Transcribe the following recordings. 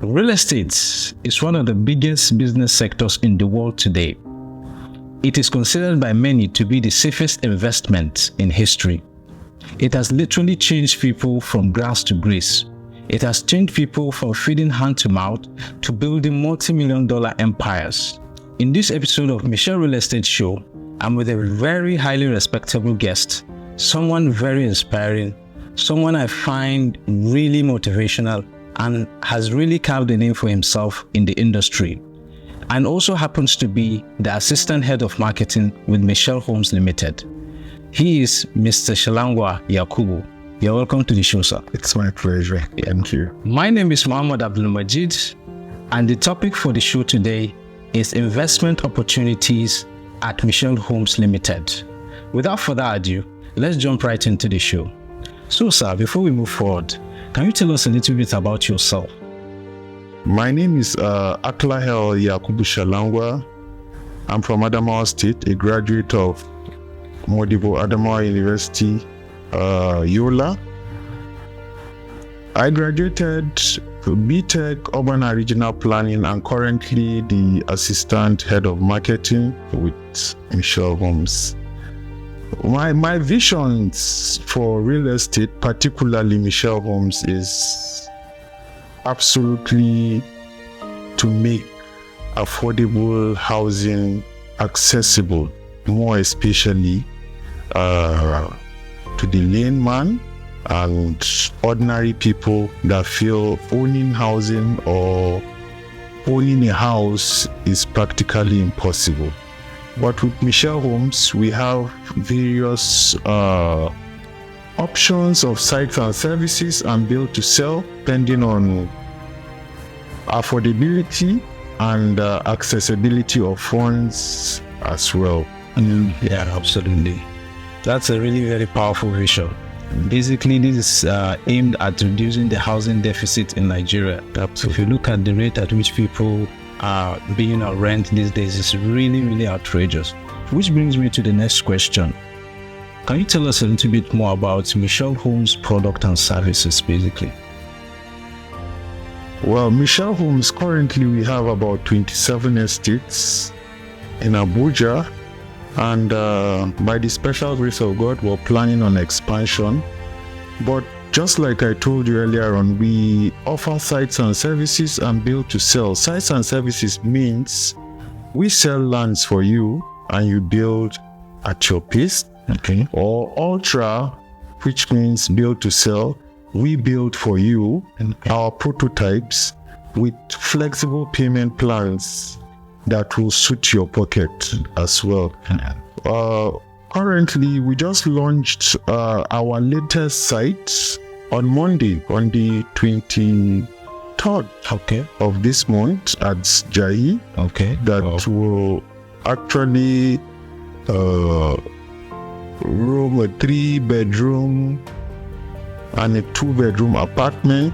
Real estate is one of the biggest business sectors in the world today. It is considered by many to be the safest investment in history. It has literally changed people from grass to grace. It has changed people from feeding hand to mouth to building multi-million-dollar empires. In this episode of Mshel Real Estate Show, I'm with a very highly respectable guest, someone very inspiring, someone I find really motivational and has really carved a name for himself in the industry, and also happens to be the assistant head of marketing with Mshel Homes Limited. He is Mr. Shalangwa Yakubu. You're welcome to the show, sir. It's my pleasure. Thank you. My name is Muhammad Abdul Majid, and the topic for the show today is investment opportunities at Mshel Homes Limited. Without further ado, let's jump right into the show. So, sir, before we move forward, can you tell us a little bit about yourself? My name is Mshel Yakubu Shalangwa. I'm from Adamawa State, a graduate of Modibo Adamawa University, Yola. I graduated BTech Urban and Regional Planning and currently the assistant head of marketing with Mshel Homes. My visions for real estate, particularly Mshel Homes, is absolutely to make affordable housing accessible, more especially to the layman and ordinary people that feel owning housing or owning a house is practically impossible. But with Mshel Homes, we have various options of sites and services and build to sell, depending on affordability and accessibility of funds as well. Yeah, absolutely. That's a really very powerful vision. Basically, this is aimed at reducing the housing deficit in Nigeria. Absolutely. If you look at the rate at which people are being on rent these days, it's really, really outrageous. Which brings me to the next question. Can you tell us a little bit more about Mshel Homes' product and services, basically? Well, Mshel Homes, currently we have about 27 estates in Abuja, and by the special grace of God, we're planning on expansion. But just like I told you earlier on, we offer sites and services and build to sell. Sites and services means we sell lands for you and you build at your pace. Okay. Or ultra, which means build to sell. We build for you our prototypes with flexible payment plans that will suit your pocket as well. Currently, we just launched our latest site on Monday, on the 23rd of this month at Jahi. That will actually room a 3-bedroom and a 2-bedroom apartment.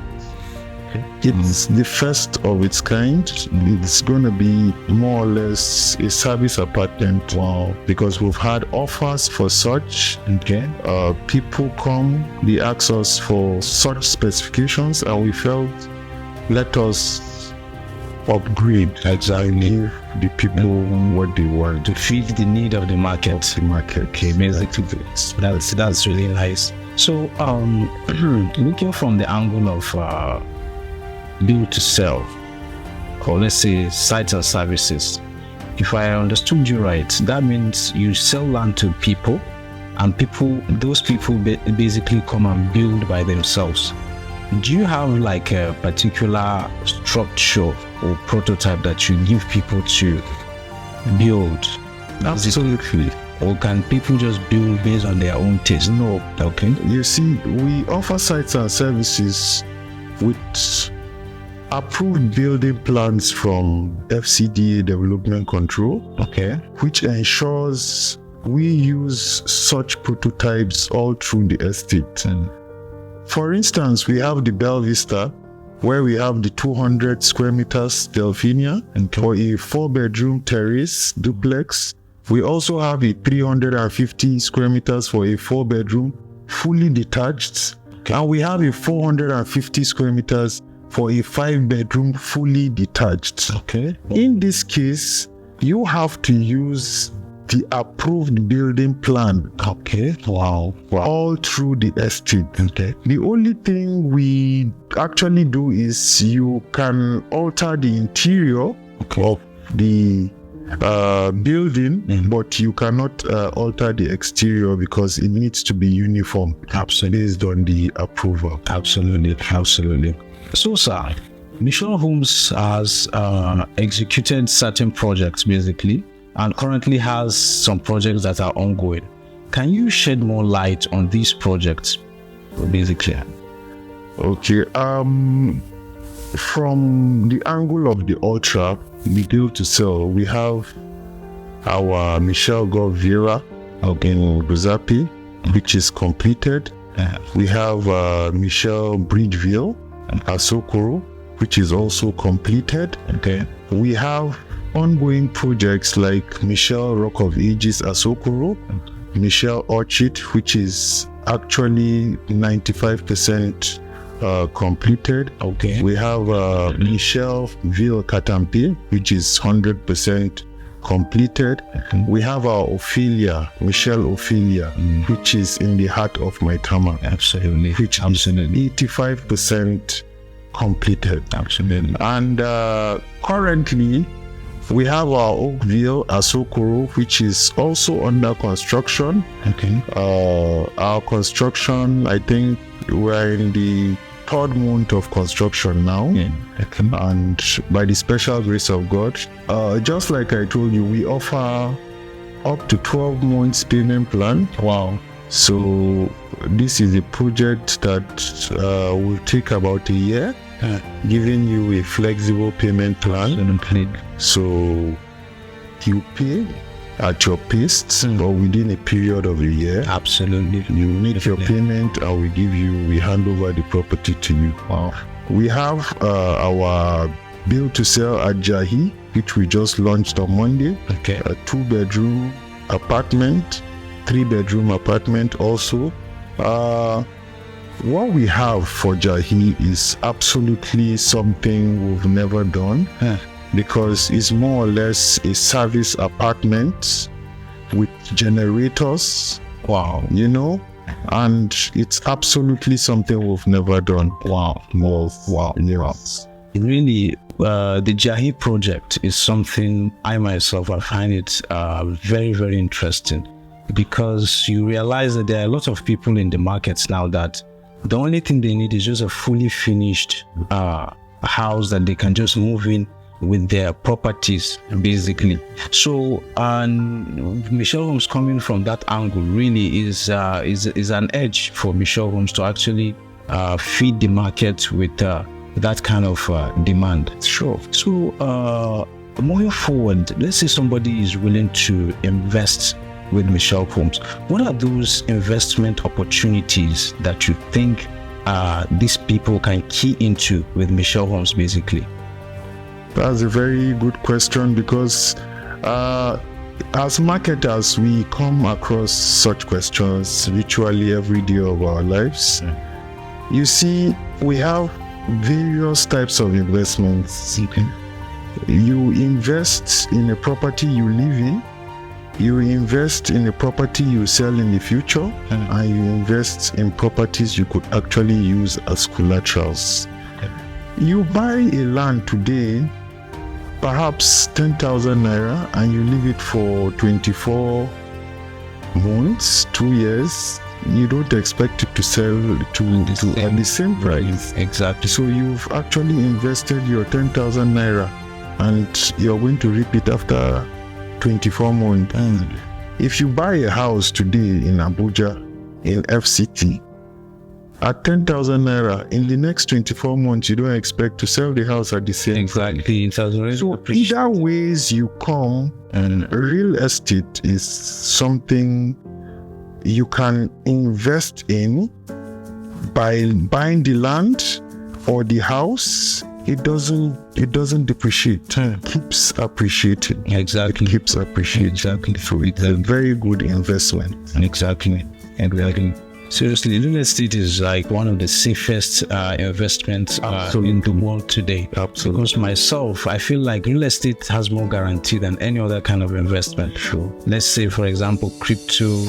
It's the first of its kind. It's going to be more or less a service apartment. Wow. Because we've had offers for such. People come, they ask us for such specifications, and we felt, let us upgrade. Exactly. Give the people what they want. To feed the need of the market. Okay, basically. That's really nice. So, looking from the angle of build to sell, or let's say sites and services, if I understood you right, that means you sell land to people, and those people basically come and build by themselves. Do you have like a particular structure or prototype that you give people to build? Absolutely. Or can people just build based on their own taste? No. Okay. You see, we offer sites and services with approved building plans from FCDA Development Control, which ensures we use such prototypes all through the estate. For instance, we have the Bell Vista, where we have the 200 square meters Delphinia for a 4-bedroom terrace duplex. We also have a 350 square meters for a 4-bedroom fully detached, and we have a 450 square meters for a 5-bedroom fully detached. Okay. In this case, you have to use the approved building plan. Okay. Wow. All through the estate. Okay. The only thing we actually do is you can alter the interior of the building, but you cannot alter the exterior because it needs to be uniform. Absolutely. Based on the approval. Absolutely. So, sir, Mshel Homes has executed certain projects basically, and currently has some projects that are ongoing. Can you shed more light on these projects, basically? Okay. From the angle of the ultra, the build to sell, we have our Mshel Real in Guzapi, which is completed. We have Mshel Bridgeville Asokoro, which is also completed. Okay. We have ongoing projects like Mshel Rock of Ages Asokoro, Mshel Orchid, which is actually 95% completed. Okay. We have Mshel Real Katampi, which is 100% completed. We have our Mshel Ophelia, which is in the heart of Maitama. Absolutely. Which is 85% completed. Absolutely. And currently, we have our Oakville Asokoro, which is also under construction. Okay. Our construction, I think we're in the 3rd month of construction now. Yeah. Okay. And by the special grace of God, just like I told you, we offer up to 12 months payment plan. Wow. So this is a project that will take about a year, giving you a flexible payment plan. Absolutely. So you pay at your pace or within a period of a year. Absolutely. You make your payment and we hand over the property to you. Wow. We have our build to sell at Jahi, which we just launched on Monday. Okay. A 2-bedroom apartment, 3-bedroom apartment also. What we have for Jahi is absolutely something we've never done. Because it's more or less a service apartment with generators. Wow. And it's absolutely something we've never done. Wow. Wow. Yes. Really, the Jahi project is something I myself I find it very, very interesting, because you realize that there are a lot of people in the markets now that the only thing they need is just a fully finished house that they can just move in with their properties, basically. So, Mshel Homes coming from that angle really is an edge for Mshel Homes to actually feed the market with that kind of demand. Sure. So, moving forward, let's say somebody is willing to invest with Mshel Homes. What are those investment opportunities that you think these people can key into with Mshel Homes, basically? That's a very good question, because as marketers, we come across such questions virtually every day of our lives. You see, we have various types of investments. Okay. You invest in a property you live in, you invest in a property you sell in the future, and you invest in properties you could actually use as collaterals. You buy a land today, perhaps 10,000 naira, and you leave it for 24 months, 2 years. You don't expect it to sell at the same price. Exactly. So you've actually invested your 10,000 naira, and you're going to reap it after 24 months. If you buy a house today in Abuja, in FCT, at 10,000 naira, in the next 24 months, you don't expect to sell the house at the same. Exactly. So either ways you come, and real estate is something you can invest in by buying the land or the house. It doesn't depreciate. It keeps appreciating. Exactly. It keeps appreciating. Exactly. So it's a very good investment. Exactly. Seriously, real estate is like one of the safest investments in the world today. Absolutely. Because myself, I feel like real estate has more guarantee than any other kind of investment. Sure. Let's say, for example, crypto,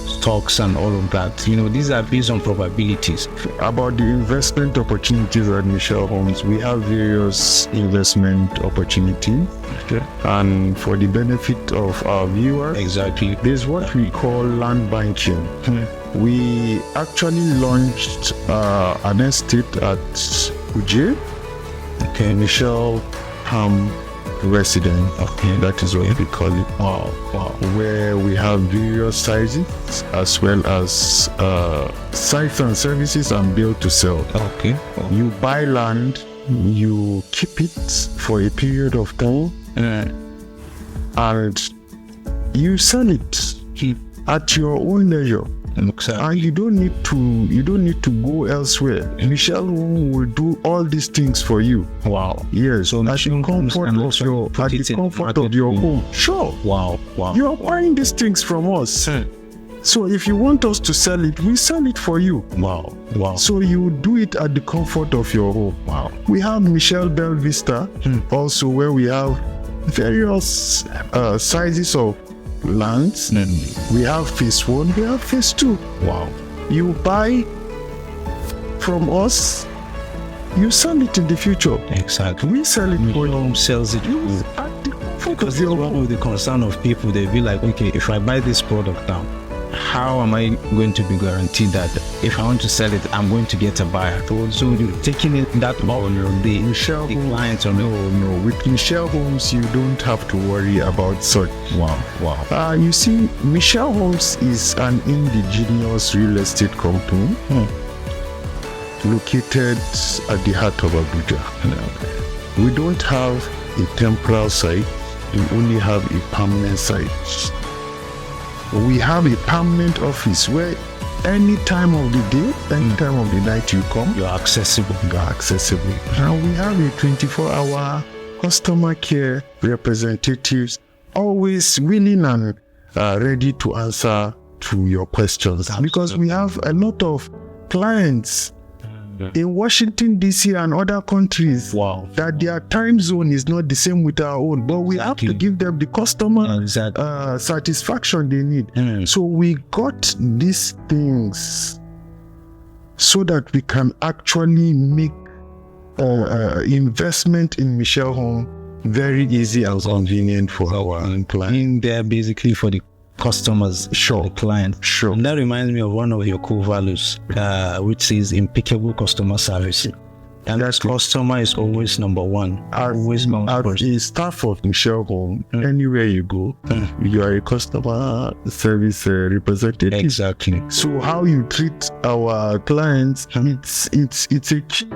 stocks, and all of that. You know, these are based on probabilities. About the investment opportunities at Mshel Homes, we have various investment opportunities. Okay. And for the benefit of our viewers, Exactly. there's what we call land banking. We actually launched an estate at Uje, Okay. Mshel Ham Resident. Okay. That is what we call it. Wow. Wow. Where we have various sizes as well as sites and services and build to sell. Okay. You buy land, you keep it for a period of time, and you sell it at your own leisure. And you don't need to go elsewhere. Mshel Home will do all these things for you. Wow. Yes, So at the comfort of your home. Sure. Wow. Wow. You are buying these things from us. So if you want us to sell it, we sell it for you. Wow. Wow. So you do it at the comfort of your home. Wow. We have Mshel Bell Vista also, where we have various sizes of lands. We have phase 1, we have phase 2. Wow. You buy from us, you sell it in the future. Exactly. We sell it for you. Home sells it. At the comfort Because of your one home. of the concern of people, they be like, okay, if I buy this product now, how am I going to be guaranteed that if I want to sell it, I'm going to get a buyer? So you're taking it that on the Mshel the Homes. clients on No. With Mshel Homes, you don't have to worry about such. Wow. You see, Mshel Homes is an indigenous real estate company located at the heart of Abuja. We don't have a temporary site, we only have a permanent site. We have a permanent office where any time of the day, any time of the night you come, You're accessible. you are accessible. And we have a 24-hour customer care representatives, always willing and ready to answer to your questions. Because we have a lot of clients in Washington, D.C. and other countries Wow. that their time zone is not the same with our own, but we have to Exactly. give them the customer Exactly. satisfaction they need. So we got these things so that we can actually make investment in Mshel Home very easy and convenient for our clients. In there basically for the customers, Sure. the client. Sure. And that reminds me of one of your core values, which is impeccable customer service. And that customer is always number one. Always number As first. a staff of Mshel Home, anywhere you go, you are a customer service representative. Exactly. So how you treat our clients, it's a key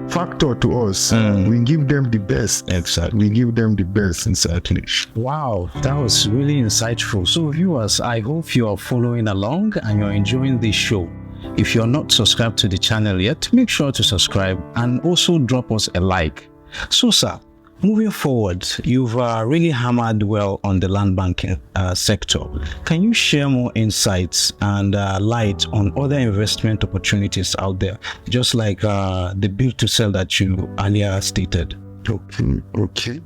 factor to us. We give them the best. Exactly. We give them the best. Exactly. Wow, that was really insightful. So viewers, I hope you are following along and you're enjoying this show. If you're not subscribed to the channel yet, make sure to subscribe and also drop us a like. So sir, moving forward, you've really hammered well on the land banking sector. Can you share more insights and light on other investment opportunities out there, just like the build to sell that you earlier stated? Okay.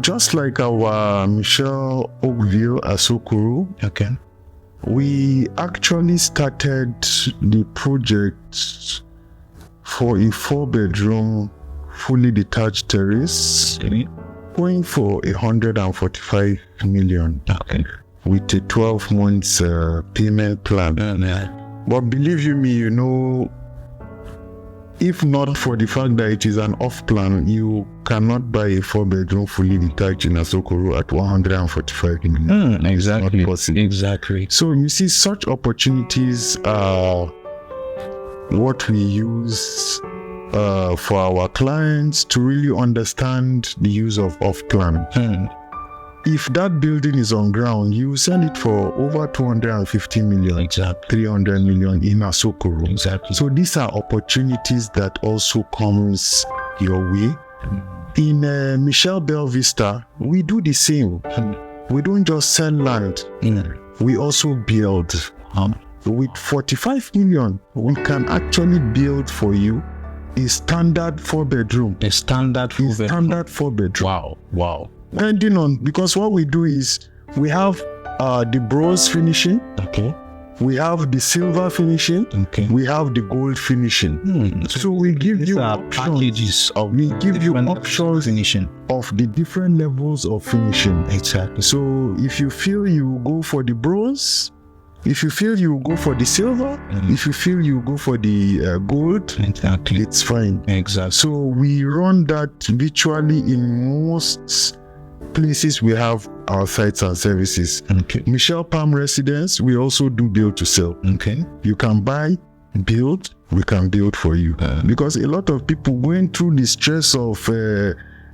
Just like our Mshel Oakville Asokoro, Okay. we actually started the project for a 4-bedroom, fully detached terrace, going for 145 million Okay. with a 12 months payment plan. But believe you me, you know, if not for the fact that it is an off plan, you cannot buy a 4-bedroom fully detached in Asokoro at 145 million. Exactly. Not possible. Exactly. So you see, such opportunities are what we use for our clients to really understand the use of off-plan. If that building is on ground, you sell it for over 250 million, Exactly. 300 million in Asokoro. Exactly. So these are opportunities that also comes your way. In Mshel Bell Vista, we do the same. We don't just sell land, we also build. with 45 million, we can actually build for you a standard 4-bedroom. A standard 4-bedroom. Standard 4-bedroom. Wow. Depending on, because what we do is we have the bronze finishing. Okay. We have the silver finishing. Okay. We have the gold finishing. So we give you packages of options finishing of the different levels of finishing. Exactly. So if you feel you go for the bronze, if you feel you go for the silver, if you feel you go for the gold, exactly, it's fine. Exactly. So we run that virtually in most places we have our sites and services. Okay. Mshel Palm Residence, we also do build to sell. Okay. You can buy, build, we can build for you. Because a lot of people going through the stress of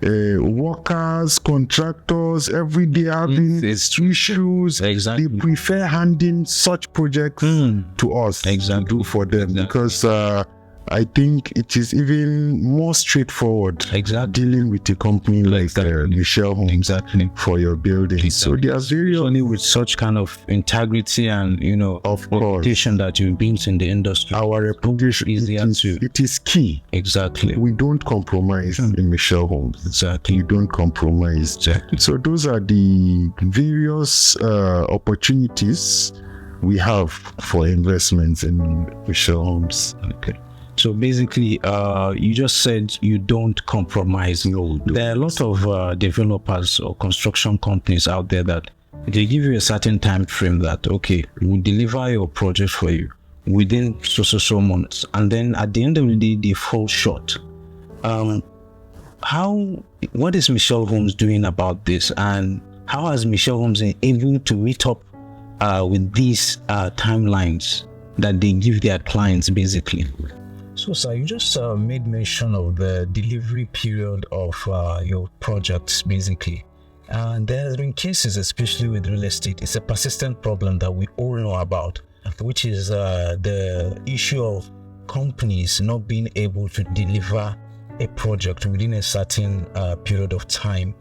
workers, contractors, every day having issues. Exactly. They prefer handing such projects to us to do for them because I think it is even more straightforward dealing with a company like Mshel Homes for your building. So there's various only with such kind of integrity and reputation that you've built in the industry. Our reputation it is key. Exactly. We don't compromise in Mshel Homes. Exactly. We don't compromise. Exactly. So those are the various opportunities we have for investments in Mshel Homes. Okay. So basically, you just said you don't compromise. No. There are a lot of developers or construction companies out there that they give you a certain time frame that, okay, we'll deliver your project for you within so months. And then at the end of the day, they fall short. What is Mshel Homes doing about this? And how has Mshel Homes been able to meet up with these timelines that they give their clients, basically? So, sir, you just made mention of the delivery period of your projects, basically. And there have been cases, especially with real estate, it's a persistent problem that we all know about, which is the issue of companies not being able to deliver a project within a certain period of time.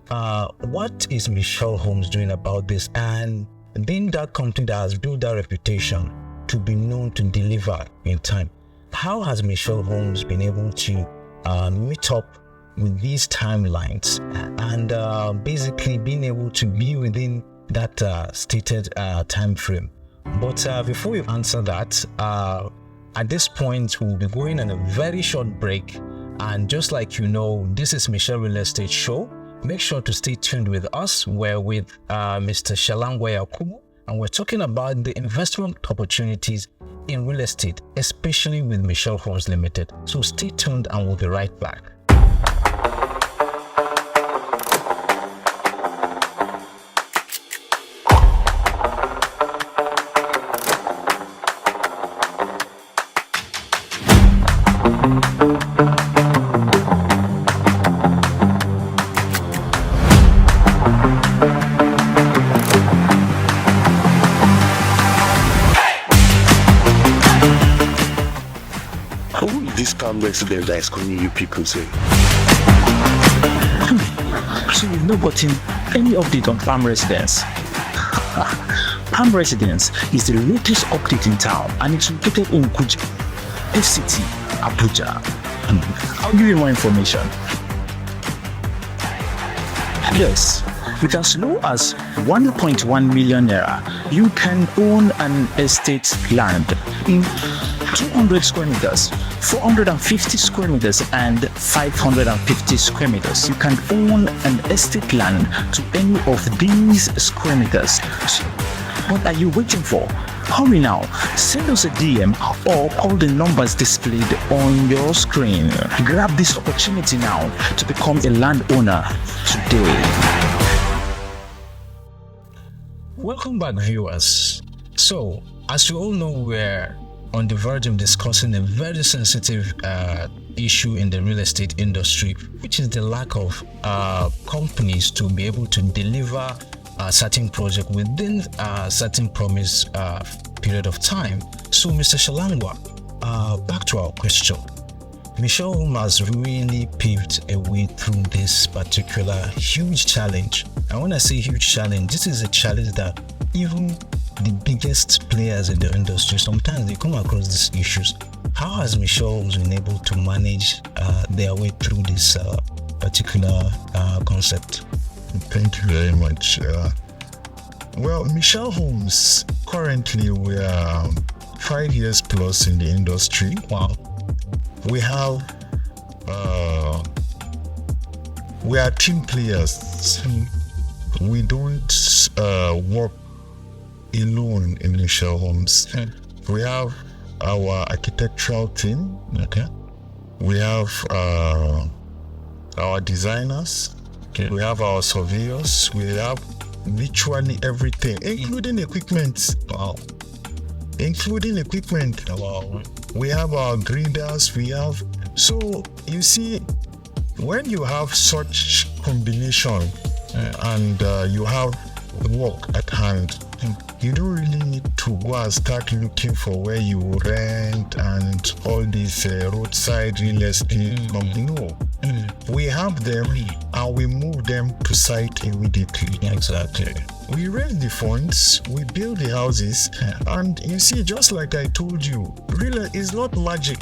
What is Mshel Homes doing about this? And being that company that has built that reputation to be known to deliver in time, how has Mshel Homes been able to meet up with these timelines and basically being able to be within that stated time frame? But before you answer that, at this point, we'll be going on a very short break. And just like you know, this is Mshel Real Estate Show. Make sure to stay tuned with us. We're with Mr. Shalangwa Yakubu, and we're talking about the investment opportunities in real estate, especially with Mshel Homes Limited. So stay tuned and we'll be right back. This Palm Residence that is calling you people say. So you've not gotten any update on Palm Residence? Palm Residence is the latest update in town and it's located in Kuja, FCT, Abuja. I'll give you more information. Yes, with as low as 1.1 million naira, you can own an estate land in 200 square meters, 450 square meters, and 550 square meters. You can own an estate land to any of these square meters. So, what are you waiting for? Hurry now, send us a DM or call the numbers displayed on your screen. Grab this opportunity now to become a landowner today. Welcome back, viewers. So, as you all know, we're on the verge of discussing a very sensitive issue in the real estate industry, which is the lack of companies to be able to deliver a certain project within a certain promised period of time. So, Mr. Shalangwa, back to our question. Mshel Homes has really paved a way through this particular huge challenge. And when I say huge challenge, this is a challenge that even the biggest players in the industry, sometimes they come across these issues. How has Mshel been able to manage their way through this particular concept? Thank you very much. Well, Mshel Homes, currently we are 5 years plus in the industry. Wow. We have we are team players. We don't work alone in Mshel Homes. We have our architectural team. Okay. We have our designers. Okay. We have our surveyors. We have literally everything, including equipment. Wow. Including equipment. Wow. We have our graders. So you see, when you have such combination and you have work at hand, you don't really need to go and start looking for where you rent and all these roadside real estate company. No. We have them and we move them to site immediately. Exactly. We raise the funds, we build the houses, and you see, just like I told you, really, it's not magic.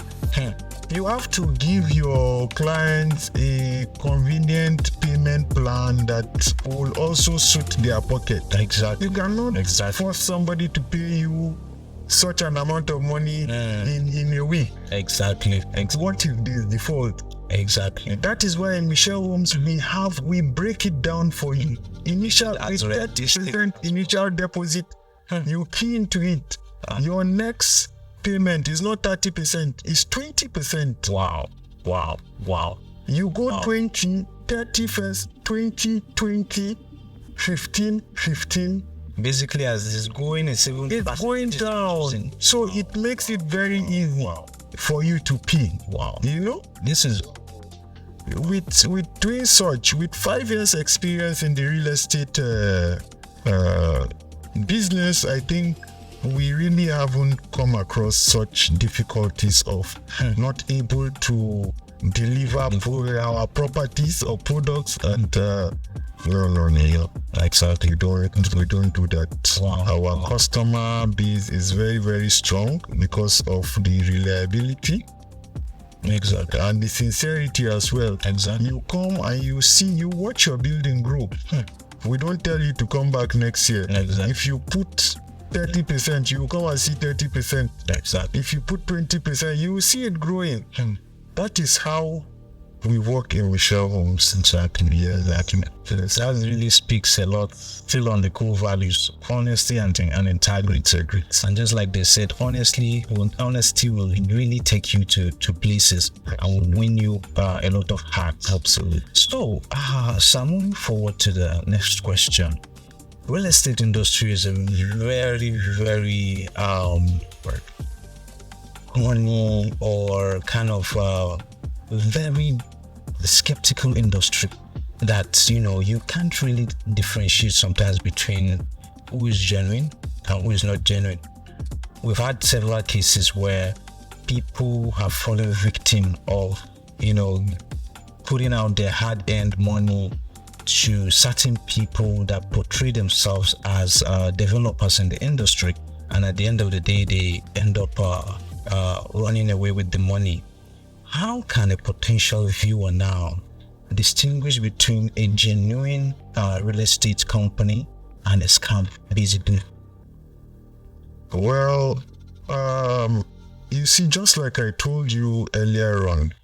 You have to give your clients a convenient payment plan that will also suit their pocket. Exactly. You cannot force somebody to pay you such an amount of money in a way. Exactly. What if this default? Exactly. That is why in Mshel Homes we break it down for you. Initial 30% initial deposit, you key into it. Your next payment is not 30%, it's 20%. Wow. You go 20, 30 first, 20, 20, 15, 15. Basically, as this is going, it's going down. So it makes it very easy for you to pay. Wow. You know? This is with doing such, with 5 years experience in the real estate business, I think we really haven't come across such difficulties of not able to deliver our properties or products, and no. Exactly. We don't do that. Our customer base is very, very strong because of the reliability. Exactly. And the sincerity as well. Exactly. You come and you watch your building grow. We don't tell you to come back next year. Exactly. If you put 30%, you will come and see 30%. Exactly. If you put 20%, you will see it growing. That is how we work in Mshel Homes. Exactly. Yeah, exactly. That really speaks a lot still on the core values, honesty and integrity. And just like they said, honesty will really take you to places and will win you a lot of hearts. Absolutely. So, moving forward to the next question. Real estate industry is a very, very money or kind of very skeptical industry that you can't really differentiate sometimes between who is genuine and who is not genuine. We've had several cases where people have fallen victim of putting out their hard-earned money to certain people that portray themselves as developers in the industry, and at the end of the day they end up running away with the money. How can a potential viewer now distinguish between a genuine real estate company and a scam, basically? Well, you see, just like I told you earlier on,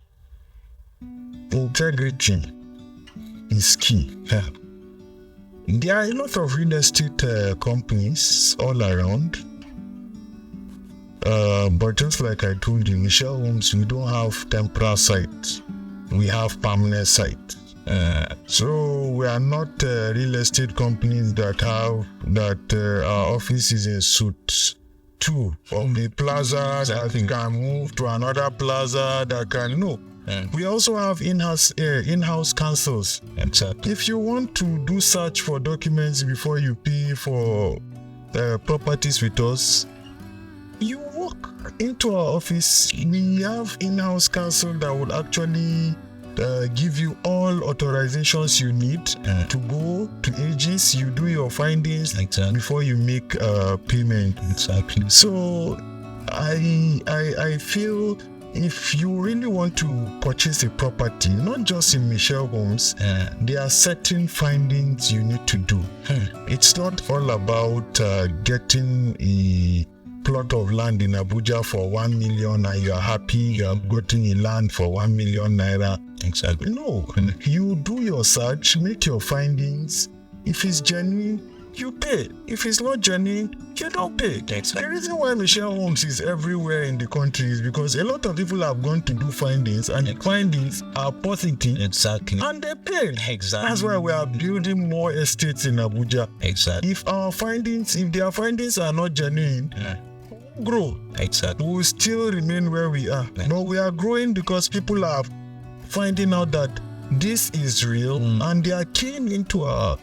integrity is key. There are a lot of real estate companies all around. But just like I told you, Mshel Homes, we don't have temporary sites. We have permanent sites. So we are not real estate companies that our office is in suits too. From the plaza that can move to another plaza that can no. We also have in-house counsels. Exactly. If you want to do search for documents before you pay for properties with us, you walk into our office. We have in-house counsel that will actually give you all authorizations you need to go to ages. You do your findings before you make payment. Exactly. So I feel if you really want to purchase a property, not just in Mshel Homes, there are certain findings you need to do. It's not all about getting a plot of land in Abuja for 1 million and you are happy you have gotten a land for 1 million naira. Exactly. No, you do your search, make your findings. If it's genuine, you pay. If it's not genuine, you don't pay. Exactly. The reason why Mshel Homes is everywhere in the country is because a lot of people have gone to do findings and the findings are positive. Exactly. And they pay. Exactly. That's why we are building more estates in Abuja. Exactly. If their findings are not genuine, grow. Exactly. We will still remain where we are. But we are growing because people are finding out that this is real and they are keen into our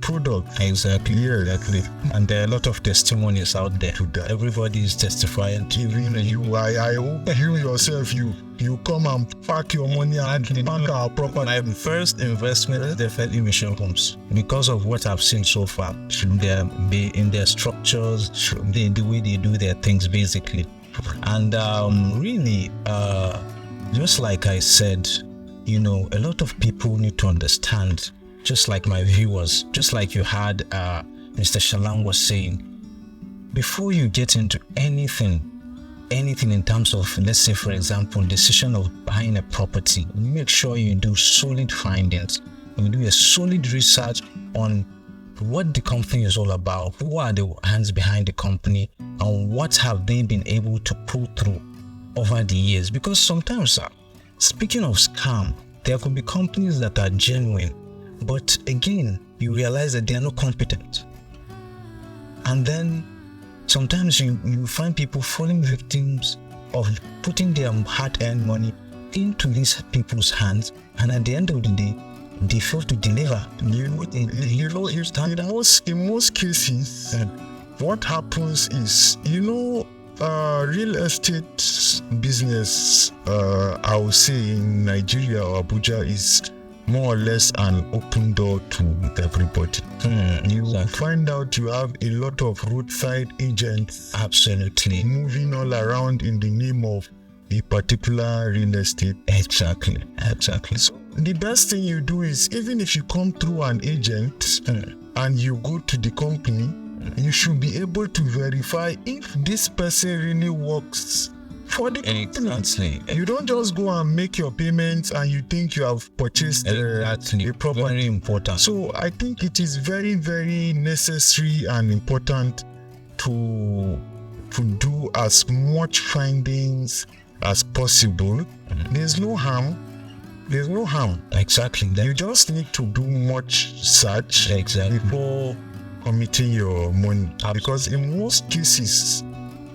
product. Exactly. Yes. Exactly. And there are a lot of testimonies out there. Everybody is testifying. Even you, I hope you yourself, you come and pack your money and bank our property. My first investment is definitely Mshel Homes because of what I've seen so far. In their structures, the way they do their things, basically. And really, just like I said, a lot of people need to understand. Just like my viewers, just like you had Mr. Shalan was saying, before you get into anything in terms of, let's say for example, decision of buying a property, make sure you do solid findings. You do a solid research on what the company is all about, who are the hands behind the company, and what have they been able to pull through over the years. Because sometimes, speaking of scam, there could be companies that are genuine, but again, you realize that they are not competent. And then sometimes you find people falling victims of putting their hard-earned money into these people's hands, and at the end of the day, they fail to deliver. In most cases, what happens is, real estate business, I would say in Nigeria or Abuja, is more or less an open door to everybody. You will find out you have a lot of roadside agents Absolutely. moving all around in the name of a particular real estate. Exactly. So the best thing you do is, even if you come through an agent and you go to the company, you should be able to verify if this person really works for the company. Exactly. You don't just go and make your payments and you think you have purchased a property. Very important. So I think it is very, very necessary and important to do as much findings as possible. There's no harm. Exactly. You just need to do much search before committing your money. Because in most cases,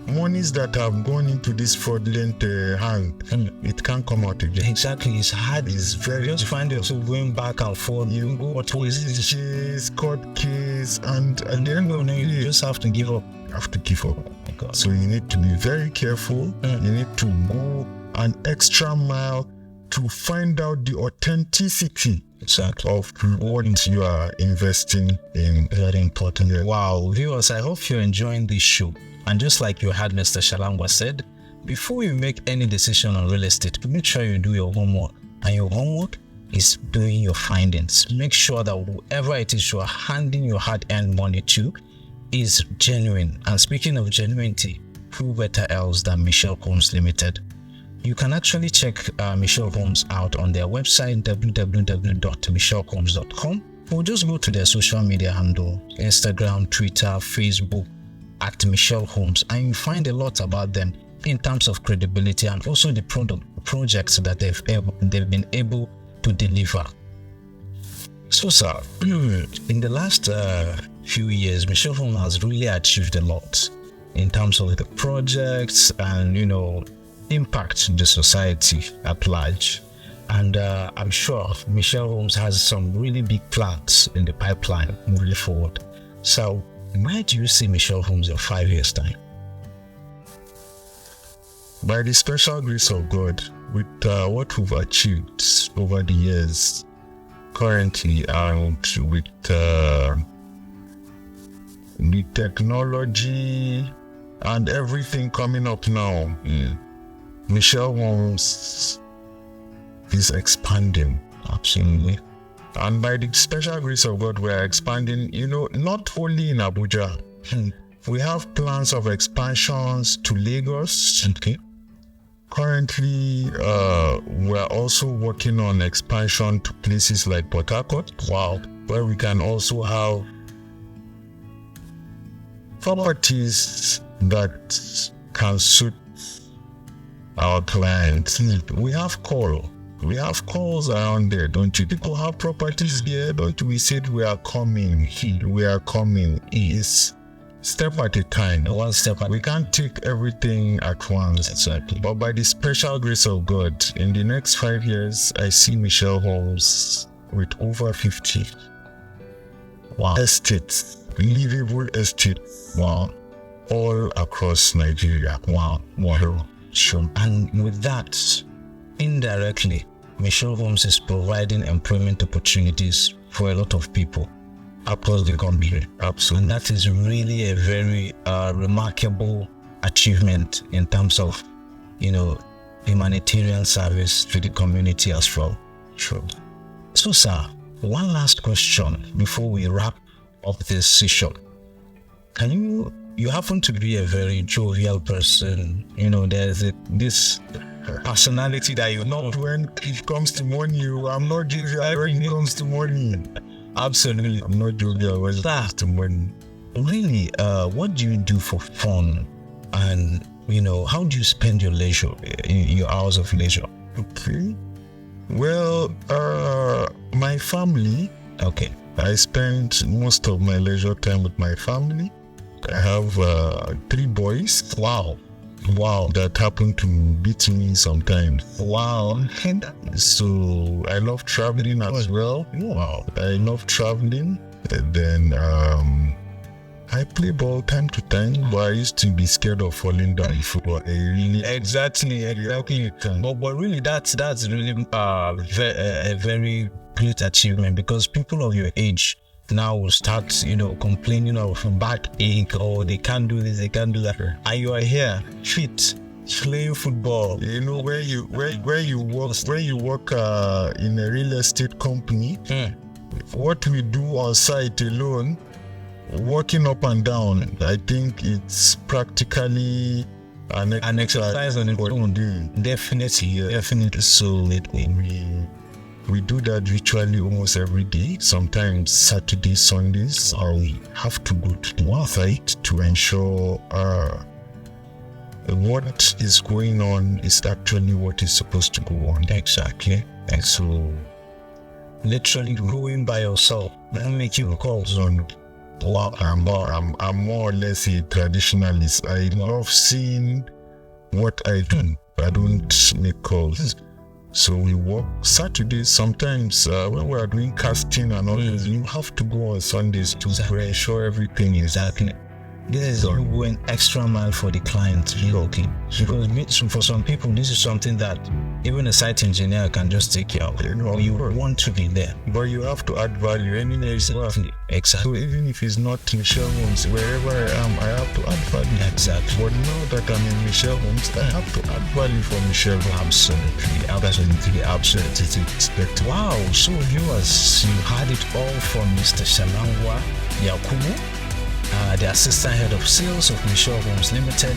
monies that have gone into this fraudulent hand, it can't come out again. Exactly. It's hard. It's very You just find yourself going back and forth. You go What to was this case, court case, and at the end of the day, you just have to give up. Oh my God. So you need to be very careful. You need to go an extra mile to find out the authenticity of what you are investing in. Very important. Yeah. Wow, viewers, I hope you're enjoying this show. And just like you had Mr. Shalangwa said, before you make any decision on real estate, make sure you do your homework. And your homework is doing your findings. Make sure that whoever it is you are handing your hard-earned money to is genuine. And speaking of genuinity, who better else than Mshel Homes Limited? You can actually check Mshel Homes out on their website, www.mshelhomes.com, or just go to their social media handle, Instagram, Twitter, Facebook, at Mshel Homes, and you find a lot about them in terms of credibility and also the projects that they've been able to deliver. So, sir, in the last few years, Mshel Homes has really achieved a lot in terms of the projects and, impact the society at large. And I'm sure Mshel Homes has some really big plans in the pipeline moving forward. So where do you see Mshel Homes in 5 years' time? By the special grace of God, with what we've achieved over the years currently, and with the technology and everything coming up now, Mshel Homes is expanding. Absolutely. And by the special grace of God, we are expanding, not only in Abuja. We have plans of expansions to Lagos. Okay. Currently, we're also working on expansion to places like Port Harcourt. Wow. Where we can also have properties that can suit our clients. We have calls around there, don't you? People have properties there, don't we? Said we are coming. It's step at a time. One step at We can't take everything at once. Exactly. But by the special grace of God, in the next 5 years, I see Mshel Homes with over 50 estates, livable estates. Wow. All across Nigeria. Wow. Sure. And with that, indirectly, Mshel Homes is providing employment opportunities for a lot of people across the country. Absolutely. And that is really a very remarkable achievement in terms of, humanitarian service to the community as well. Sure. So, sir, one last question before we wrap up this session. You happen to be a very jovial person. There's this personality that you know. When it comes to money, I'm not jovial when it comes to money. Absolutely. I'm not jovial when it comes to money. Really, what do you do for fun? And, how do you spend your leisure, your hours of leisure? Okay. Well, my family. Okay. I spend most of my leisure time with my family. I have 3 boys. Wow. That happen to beat me sometimes. Wow. So I love traveling as well. Wow. I love traveling. And then I play ball time to time, but I used to be scared of falling down in football. Exactly. But really, that's really a very great achievement, because people of your age now will start, complaining of backache, or they can't do this, they can't do that. And you are here, fit, playing football. Where you work in a real estate company, what we do on site alone, walking up and down, I think it's practically an exercise on its own. Definitely. So we do that virtually almost every day. Sometimes Saturdays, Sundays, we have to go to the site to ensure what is going on is actually what is supposed to go on. Exactly. And so, literally going by yourself, that make you calls on. Wow, I'm more or less a traditionalist. I love seeing what I do. I don't make calls. So we work Saturdays. Sometimes when we are doing casting and all this, you have to go on Sundays to ensure everything is happening. This is you going extra mile for the client. Okay. Because for some people, this is something that even a site engineer can just take care of. You want to be there. But you have to add value. Exactly. So even if it's not Mshel Homes, wherever I am, I have to add value. Exactly. But now that I'm in Mshel Homes, I have to add value for Mshel Homes. Absolutely. Wow. So viewers, you had it all from Mr. Shalangwa Yakubu, the assistant head of sales of Mshel Homes Limited.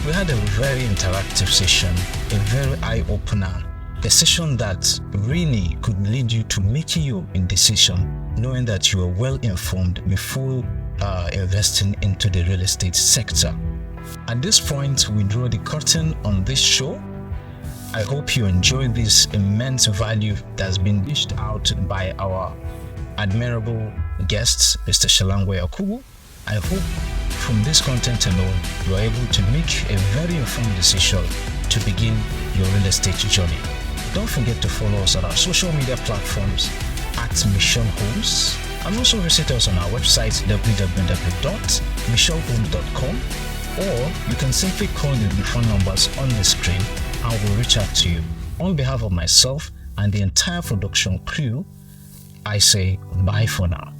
We had a very interactive session, a very eye-opener, a session that really could lead you to making your decision, knowing that you are well informed before investing into the real estate sector. At this point, we draw the curtain on this show. I hope you enjoy this immense value that's been dished out by our admirable guests, Mr. Shalangwa Yakubu. I hope from this content alone, you are able to make a very informed decision to begin your real estate journey. Don't forget to follow us on our social media platforms at Mshel Homes, and also visit us on our website www.mshelhomes.com, or you can simply call the phone numbers on the screen and we'll reach out to you. On behalf of myself and the entire production crew, I say bye for now.